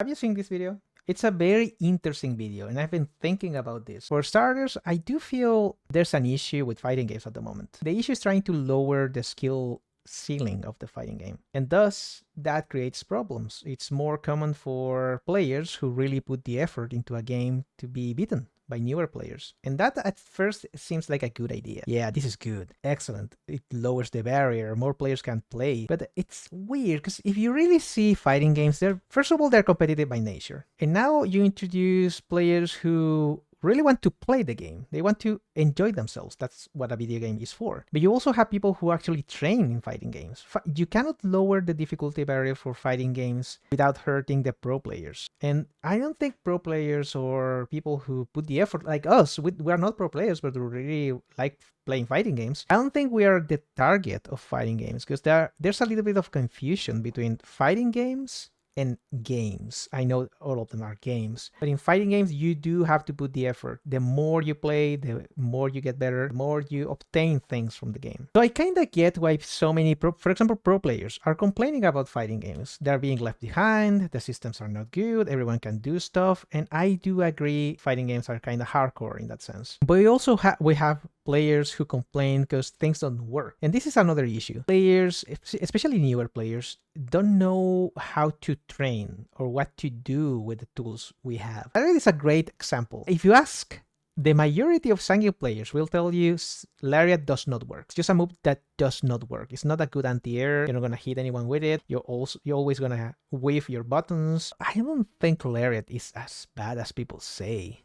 Have you seen this video? It's a very interesting video, and I've been thinking about this. For starters, I do feel there's an issue with fighting games at the moment. The issue is trying to lower the skill ceiling of the fighting game, and thus that creates problems. It's more common for players who really put the effort into a game to be beaten by newer players. And that at first seems like a good idea. Yeah, this is good. Excellent. It lowers the barrier. More players can play. But it's weird because if you really see fighting games, they're first of all, they're competitive by nature. And now you introduce players who really want to play the game. They want to enjoy themselves. That's what a video game is for. But you also have people who actually train in fighting games. You cannot lower the difficulty barrier for fighting games without hurting the pro players. And I don't think pro players or people who put the effort, like us, we are not pro players, but we really like playing fighting games. I don't think we are the target of fighting games because there's a little bit of confusion between fighting games and games. I know all of them are games, but in fighting games, you do have to put the effort. The more you play, the more you get better, the more you obtain things from the game. So I kind of get why so many, for example, pro players are complaining about fighting games. They're being left behind, the systems are not good, everyone can do stuff, and I do agree fighting games are kind of hardcore in that sense. But we have players who complain because things don't work. And this is another issue. Players, especially newer players, don't know how to train or what to do with the tools we have. Lariat is a great example. If you ask, the majority of Zangief players will tell you Lariat does not work. It's just a move that does not work. It's not a good anti-air. You're not gonna hit anyone with it. You're always gonna whiff your buttons. I don't think Lariat is as bad as people say.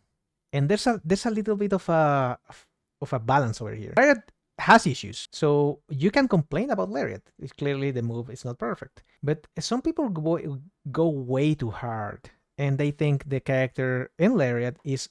And there's a little bit of a balance over here. Lariat has issues, so you can complain about Lariat. It's clearly the move is not perfect, but some people go way too hard, and they think the character in Lariat is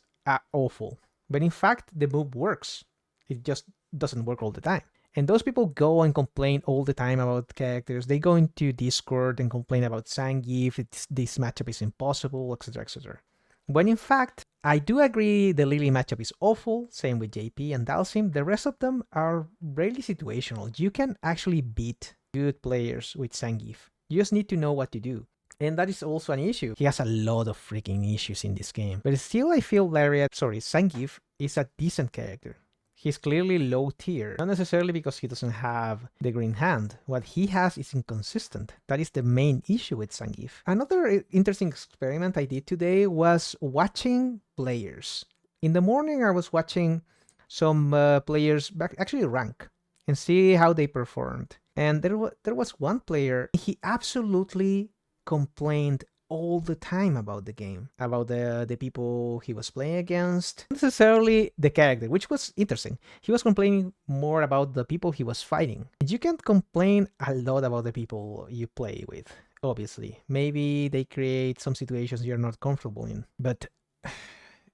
awful. But in fact, the move works. It just doesn't work all the time. And those people go and complain all the time about characters. They go into Discord and complain about Zangief. This matchup is impossible, etc., etc. When in fact, I do agree the Lily matchup is awful, same with JP and Dalsim. The rest of them are really situational. You can actually beat good players with Zangief. You just need to know what to do. And that is also an issue. He has a lot of freaking issues in this game. But still I feel Zangief is a decent character. He's clearly low tier, not necessarily because he doesn't have the green hand. What he has is inconsistent. That is the main issue with Zangief. Another interesting experiment I did today was watching players. In the morning, I was watching some players actually rank and see how they performed. And there was one player, he absolutely complained all the time about the game, about the people he was playing against, not necessarily the character, which was interesting. He was complaining more about the people he was fighting. You can't complain a lot about the people you play with, obviously. Maybe they create some situations you're not comfortable in, but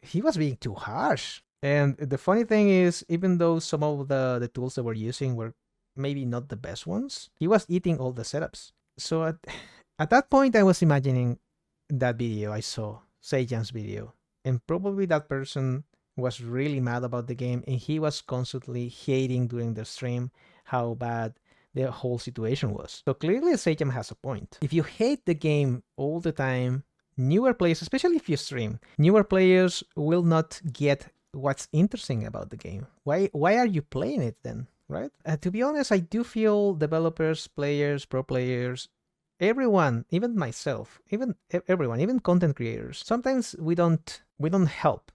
he was being too harsh. And the funny thing is, even though some of the tools that we're using were maybe not the best ones, he was eating all the setups. So at that point, I was imagining that video I saw, Seijan's video, and probably that person was really mad about the game and he was constantly hating during the stream how bad the whole situation was. So clearly Seijan has a point. If you hate the game all the time, newer players, especially if you stream, newer players will not get what's interesting about the game. Why are you playing it then, right? To be honest, I do feel developers, players, pro players, everyone, even myself, everyone, even content creators, sometimes we don't help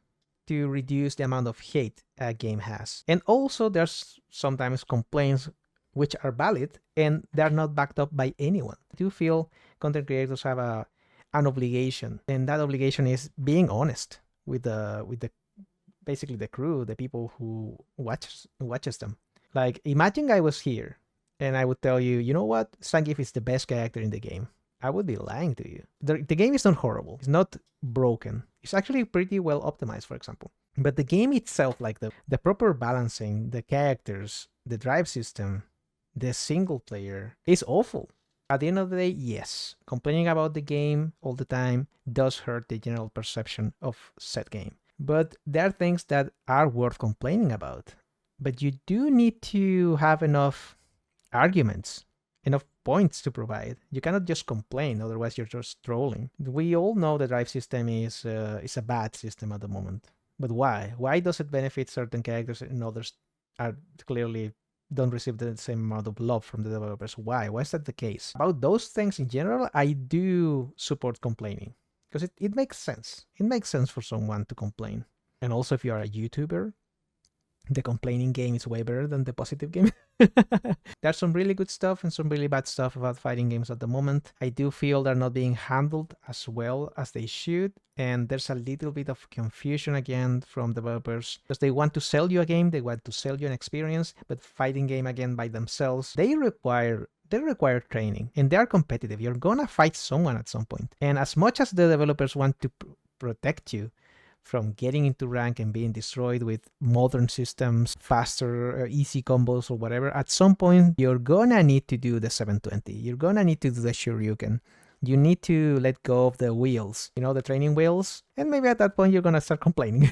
to reduce the amount of hate a game has. And also there's sometimes complaints which are valid and they're not backed up by anyone. I do feel content creators have an obligation, and that obligation is being honest with the basically the crew, the people who watches them. Like, imagine I was here and I would tell you, you know what? Zangief is the best character in the game. I would be lying to you. The game is not horrible. It's not broken. It's actually pretty well optimized, for example. But the game itself, like the proper balancing, the characters, the drive system, the single player, is awful. At the end of the day, yes, complaining about the game all the time does hurt the general perception of said game. But there are things that are worth complaining about. But you do need to have enough arguments, enough points to provide. You cannot just complain, otherwise you're just trolling. We all know the drive system is a bad system at the moment. But why? Why does it benefit certain characters and others are clearly don't receive the same amount of love from the developers? Why? Why is that the case? About those things in general, I do support complaining because it makes sense. It makes sense for someone to complain. And also, if you are a YouTuber, the complaining game is way better than the positive game. There's some really good stuff and some really bad stuff about fighting games at the moment. I do feel they're not being handled as well as they should, and there's a little bit of confusion again from developers because they want to sell you a game, they want to sell you an experience, but fighting game again by themselves, they require training and they are competitive. You're gonna fight someone at some point. And as much as the developers want to protect you from getting into rank and being destroyed with modern systems, faster, easy combos or whatever, at some point you're gonna need to do the 720. You're gonna need to do the Shoryuken. You need to let go of the wheels, the training wheels, and maybe at that point you're gonna start complaining.